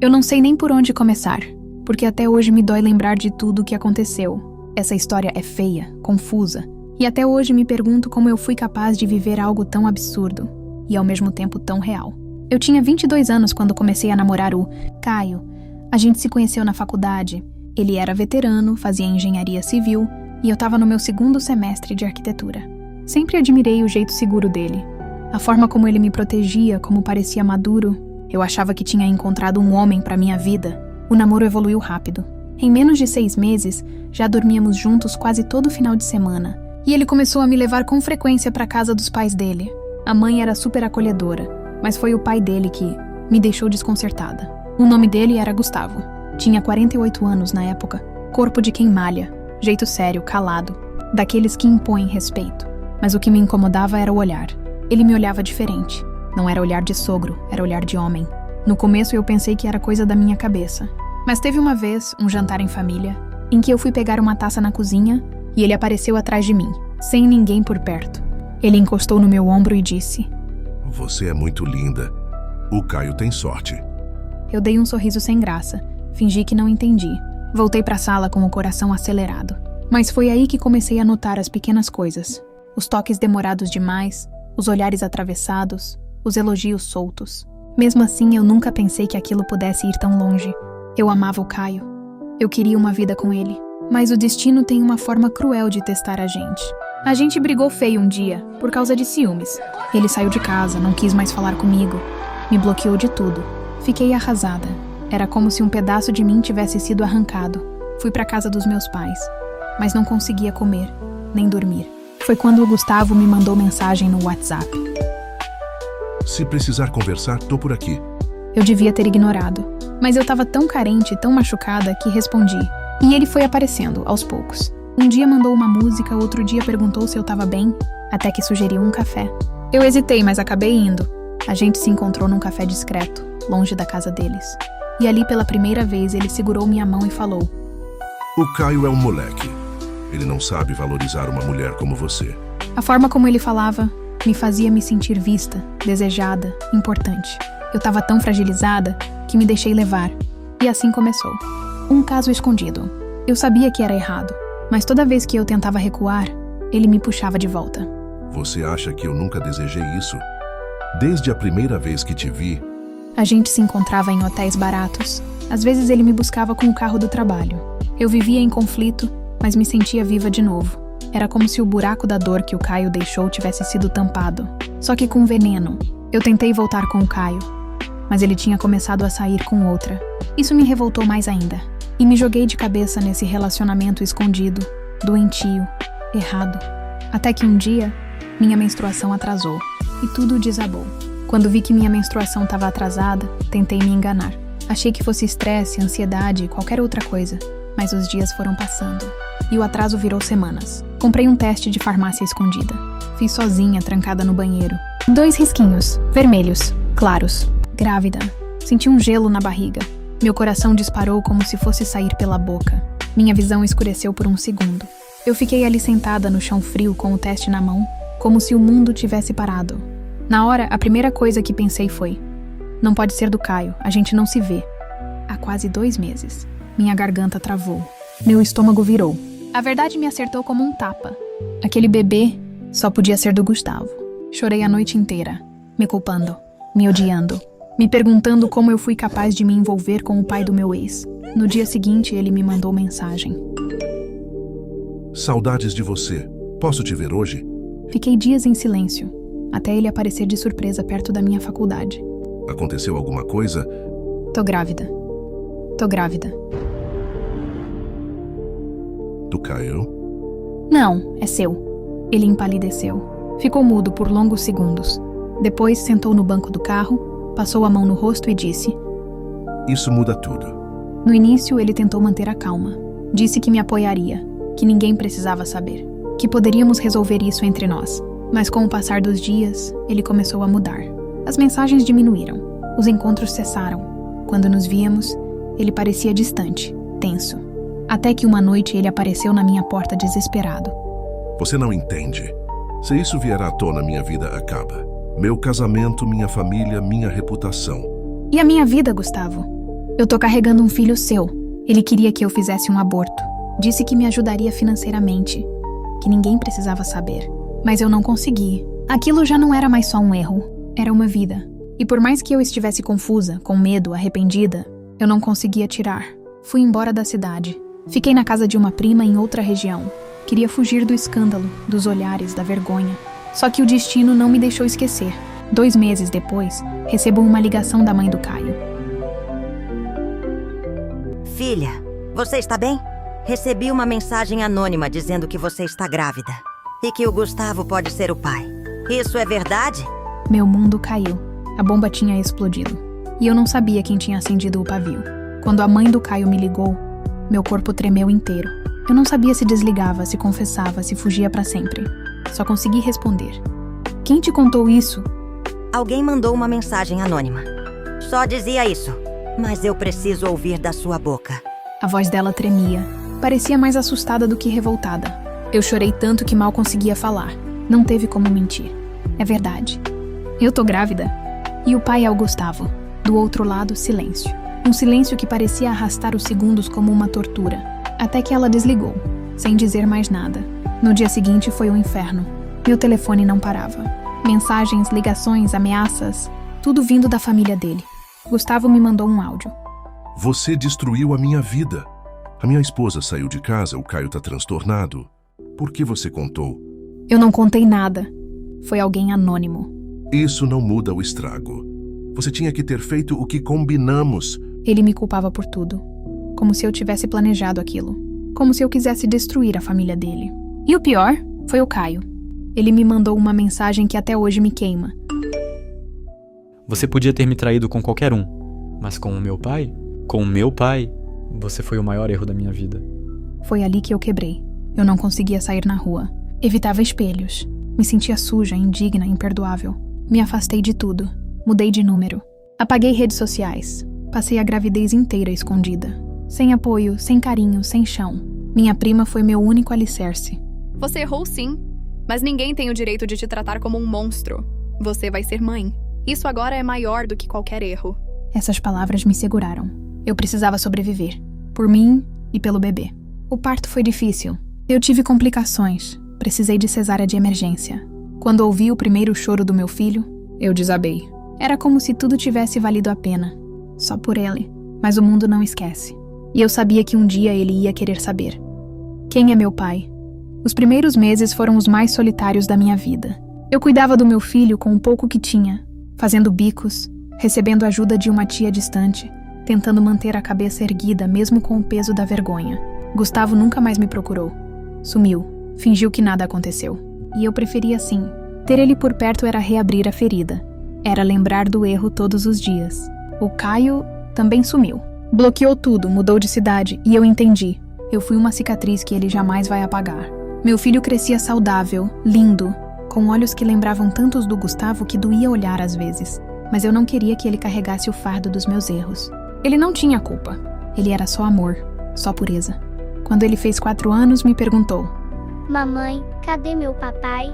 Eu não sei nem por onde começar, porque até hoje me dói lembrar de tudo o que aconteceu. Essa história é feia, confusa, e até hoje me pergunto como eu fui capaz de viver algo tão absurdo e ao mesmo tempo tão real. Eu tinha 22 anos quando comecei a namorar o Caio. A gente se conheceu na faculdade. Ele era veterano, fazia engenharia civil e eu estava no meu 2º semestre de arquitetura. Sempre admirei o jeito seguro dele. A forma como ele me protegia, como parecia maduro. Eu achava que tinha encontrado um homem para minha vida. O namoro evoluiu rápido. Em menos de 6 meses, já dormíamos juntos quase todo final de semana. E ele começou a me levar com frequência para a casa dos pais dele. A mãe era super acolhedora, mas foi o pai dele que me deixou desconcertada. O nome dele era Gustavo. Tinha 48 anos na época, corpo de quem malha, jeito sério, calado, daqueles que impõem respeito. Mas o que me incomodava era o olhar. Ele me olhava diferente. Não era olhar de sogro, era olhar de homem. No começo eu pensei que era coisa da minha cabeça. Mas teve uma vez, um jantar em família, em que eu fui pegar uma taça na cozinha e ele apareceu atrás de mim, sem ninguém por perto. Ele encostou no meu ombro e disse: "Você é muito linda. O Caio tem sorte." Eu dei um sorriso sem graça, fingi que não entendi. Voltei para a sala com o coração acelerado. Mas foi aí que comecei a notar as pequenas coisas. Os toques demorados demais, os olhares atravessados, os elogios soltos. Mesmo assim, eu nunca pensei que aquilo pudesse ir tão longe. Eu amava o Caio. Eu queria uma vida com ele. Mas o destino tem uma forma cruel de testar a gente. A gente brigou feio um dia, por causa de ciúmes. Ele saiu de casa, não quis mais falar comigo. Me bloqueou de tudo. Fiquei arrasada. Era como se um pedaço de mim tivesse sido arrancado. Fui para casa dos meus pais, mas não conseguia comer, nem dormir. Foi quando o Gustavo me mandou mensagem no WhatsApp. "Se precisar conversar, tô por aqui." Eu devia ter ignorado, mas eu estava tão carente, tão machucada, que respondi. E ele foi aparecendo, aos poucos. Um dia mandou uma música, outro dia perguntou se eu estava bem, até que sugeriu um café. Eu hesitei, mas acabei indo. A gente se encontrou num café discreto, longe da casa deles. E ali, pela primeira vez, ele segurou minha mão e falou: "O Caio é um moleque. Ele não sabe valorizar uma mulher como você." A forma como ele falava me fazia me sentir vista, desejada, importante. Eu estava tão fragilizada que me deixei levar. E assim começou. Um caso escondido. Eu sabia que era errado, mas toda vez que eu tentava recuar, ele me puxava de volta. "Você acha que eu nunca desejei isso? Desde a primeira vez que te vi..." A gente se encontrava em hotéis baratos. Às vezes ele me buscava com o carro do trabalho. Eu vivia em conflito, mas me sentia viva de novo. Era como se o buraco da dor que o Caio deixou tivesse sido tampado. Só que com veneno. Eu tentei voltar com o Caio, mas ele tinha começado a sair com outra. Isso me revoltou mais ainda. E me joguei de cabeça nesse relacionamento escondido, doentio, errado. Até que um dia, minha menstruação atrasou e tudo desabou. Quando vi que minha menstruação estava atrasada, tentei me enganar. Achei que fosse estresse, ansiedade, qualquer outra coisa. Mas os dias foram passando e o atraso virou semanas. Comprei um teste de farmácia escondida. Fiz sozinha, trancada no banheiro. 2 risquinhos, vermelhos, claros. Grávida. Senti um gelo na barriga. Meu coração disparou como se fosse sair pela boca. Minha visão escureceu por um segundo. Eu fiquei ali sentada no chão frio com o teste na mão, como se o mundo tivesse parado. Na hora, a primeira coisa que pensei foi: não pode ser do Caio, a gente não se vê. Há quase 2 meses. Minha garganta travou. Meu estômago virou. A verdade me acertou como um tapa. Aquele bebê só podia ser do Gustavo. Chorei a noite inteira, me culpando, me odiando, me perguntando como eu fui capaz de me envolver com o pai do meu ex. No dia seguinte, ele me mandou mensagem: "Saudades de você. Posso te ver hoje?" Fiquei dias em silêncio, até ele aparecer de surpresa perto da minha faculdade. "Aconteceu alguma coisa?" Tô grávida. Tô grávida." "Do Caio?" "Não, é seu." Ele empalideceu. Ficou mudo por longos segundos. Depois sentou no banco do carro, passou a mão no rosto e disse: "Isso muda tudo." No início, ele tentou manter a calma. Disse que me apoiaria, que ninguém precisava saber, que poderíamos resolver isso entre nós. Mas com o passar dos dias, ele começou a mudar. As mensagens diminuíram. Os encontros cessaram. Quando nos víamos, ele parecia distante, tenso. Até que uma noite ele apareceu na minha porta desesperado. "Você não entende. Se isso vier à tona, minha vida acaba. Meu casamento, minha família, minha reputação." "E a minha vida, Gustavo?" Eu tô carregando um filho seu. Ele queria que eu fizesse um aborto. Disse que me ajudaria financeiramente, que ninguém precisava saber. Mas eu não consegui. Aquilo já não era mais só um erro, era uma vida. E por mais que eu estivesse confusa, com medo, arrependida, eu não conseguia tirar. Fui embora da cidade. Fiquei na casa de uma prima em outra região. Queria fugir do escândalo, dos olhares, da vergonha. Só que o destino não me deixou esquecer. 2 meses depois, recebo uma ligação da mãe do Caio. Filha, você está bem? Recebi uma mensagem anônima dizendo que você está grávida e que o Gustavo pode ser o pai. Isso é verdade? Meu mundo caiu. A bomba tinha explodido. E eu não sabia quem tinha acendido o pavio. Quando a mãe do Caio me ligou, meu corpo tremeu inteiro. Eu não sabia se desligava, se confessava, se fugia para sempre. Só consegui responder. Quem te contou isso? Alguém mandou uma mensagem anônima. Só dizia isso. Mas eu preciso ouvir da sua boca. A voz dela tremia. Parecia mais assustada do que revoltada. Eu chorei tanto que mal conseguia falar. Não teve como mentir. É verdade. Eu tô grávida. E o pai é o Gustavo. Do outro lado, silêncio. Um silêncio que parecia arrastar os segundos como uma tortura. Até que ela desligou, sem dizer mais nada. No dia seguinte foi um inferno. Meu telefone não parava. Mensagens, ligações, ameaças, tudo vindo da família dele. Gustavo me mandou um áudio. Você destruiu a minha vida. A minha esposa saiu de casa, o Caio tá transtornado. Por que você contou? Eu não contei nada. Foi alguém anônimo. Isso não muda o estrago. Você tinha que ter feito o que combinamos. Ele me culpava por tudo. Como se eu tivesse planejado aquilo. Como se eu quisesse destruir a família dele. E o pior foi o Caio. Ele me mandou uma mensagem que até hoje me queima. Você podia ter me traído com qualquer um, mas com o meu pai? Com o meu pai, você foi o maior erro da minha vida. Foi ali que eu quebrei. Eu não conseguia sair na rua. Evitava espelhos. Me sentia suja, indigna, imperdoável. Me afastei de tudo. Mudei de número. Apaguei redes sociais. Passei a gravidez inteira escondida. Sem apoio, sem carinho, sem chão. Minha prima foi meu único alicerce. Você errou sim, mas ninguém tem o direito de te tratar como um monstro. Você vai ser mãe. Isso agora é maior do que qualquer erro. Essas palavras me seguraram. Eu precisava sobreviver. Por mim e pelo bebê. O parto foi difícil. Eu tive complicações. Precisei de cesárea de emergência. Quando ouvi o primeiro choro do meu filho, eu desabei. Era como se tudo tivesse valido a pena. Só por ele. Mas o mundo não esquece. E eu sabia que um dia ele ia querer saber. Quem é meu pai? Os primeiros meses foram os mais solitários da minha vida. Eu cuidava do meu filho com o pouco que tinha, fazendo bicos, recebendo ajuda de uma tia distante, tentando manter a cabeça erguida mesmo com o peso da vergonha. Gustavo nunca mais me procurou. Sumiu, fingiu que nada aconteceu. E eu preferia assim. Ter ele por perto era reabrir a ferida. Era lembrar do erro todos os dias. O Caio também sumiu. Bloqueou tudo, mudou de cidade, e eu entendi. Eu fui uma cicatriz que ele jamais vai apagar. Meu filho crescia saudável, lindo, com olhos que lembravam tantos do Gustavo que doía olhar às vezes. Mas eu não queria que ele carregasse o fardo dos meus erros. Ele não tinha culpa. Ele era só amor, só pureza. Quando ele fez 4 anos, me perguntou: Mamãe, cadê meu papai?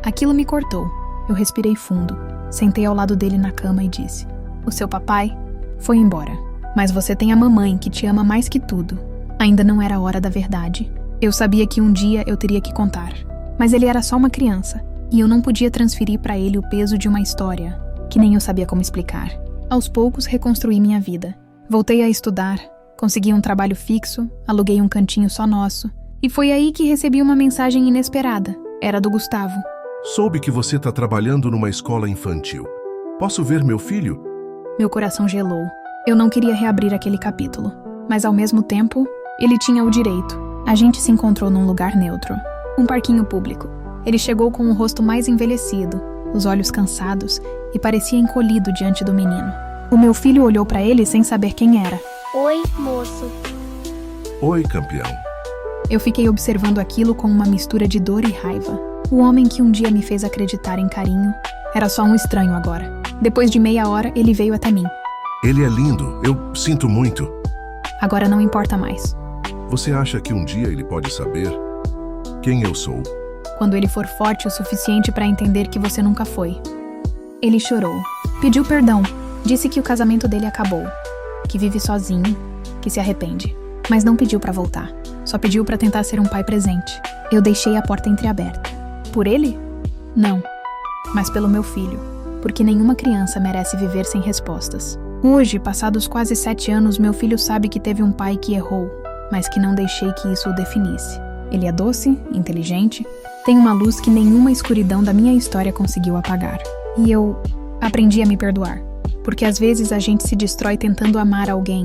Aquilo me cortou. Eu respirei fundo, sentei ao lado dele na cama e disse: O seu papai foi embora. Mas você tem a mamãe que te ama mais que tudo. Ainda não era a hora da verdade. Eu sabia que um dia eu teria que contar. Mas ele era só uma criança, e eu não podia transferir para ele o peso de uma história que nem eu sabia como explicar. Aos poucos, reconstruí minha vida. Voltei a estudar, consegui um trabalho fixo, aluguei um cantinho só nosso, e foi aí que recebi uma mensagem inesperada. Era do Gustavo. Soube que você tá trabalhando numa escola infantil. Posso ver meu filho? Meu coração gelou. Eu não queria reabrir aquele capítulo. Mas ao mesmo tempo, ele tinha o direito. A gente se encontrou num lugar neutro. Um parquinho público. Ele chegou com o rosto mais envelhecido, os olhos cansados, e parecia encolhido diante do menino. O meu filho olhou para ele sem saber quem era. Oi, moço. Oi, campeão. Eu fiquei observando aquilo com uma mistura de dor e raiva. O homem que um dia me fez acreditar em carinho era só um estranho agora. Depois de meia hora, ele veio até mim. Ele é lindo, eu sinto muito. Agora não importa mais. Você acha que um dia ele pode saber quem eu sou? Quando ele for forte o suficiente para entender que você nunca foi. Ele chorou, pediu perdão, disse que o casamento dele acabou. que vive sozinho, que se arrepende. Mas não pediu pra voltar. Só pediu pra tentar ser um pai presente. Eu deixei a porta entreaberta. Por ele? Não. Mas pelo meu filho. Porque nenhuma criança merece viver sem respostas. Hoje, passados quase 7 anos, meu filho sabe que teve um pai que errou, mas que não deixei que isso o definisse. Ele é doce, inteligente, tem uma luz que nenhuma escuridão da minha história conseguiu apagar. E eu aprendi a me perdoar. Porque às vezes a gente se destrói tentando amar alguém,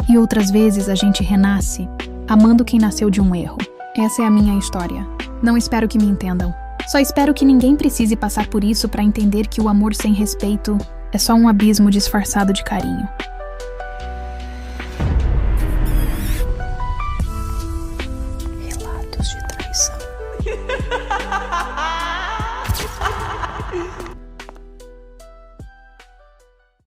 e outras vezes a gente renasce amando quem nasceu de um erro. Essa é a minha história. Não espero que me entendam. Só espero que ninguém precise passar por isso para entender que o amor sem respeito é só um abismo disfarçado de carinho.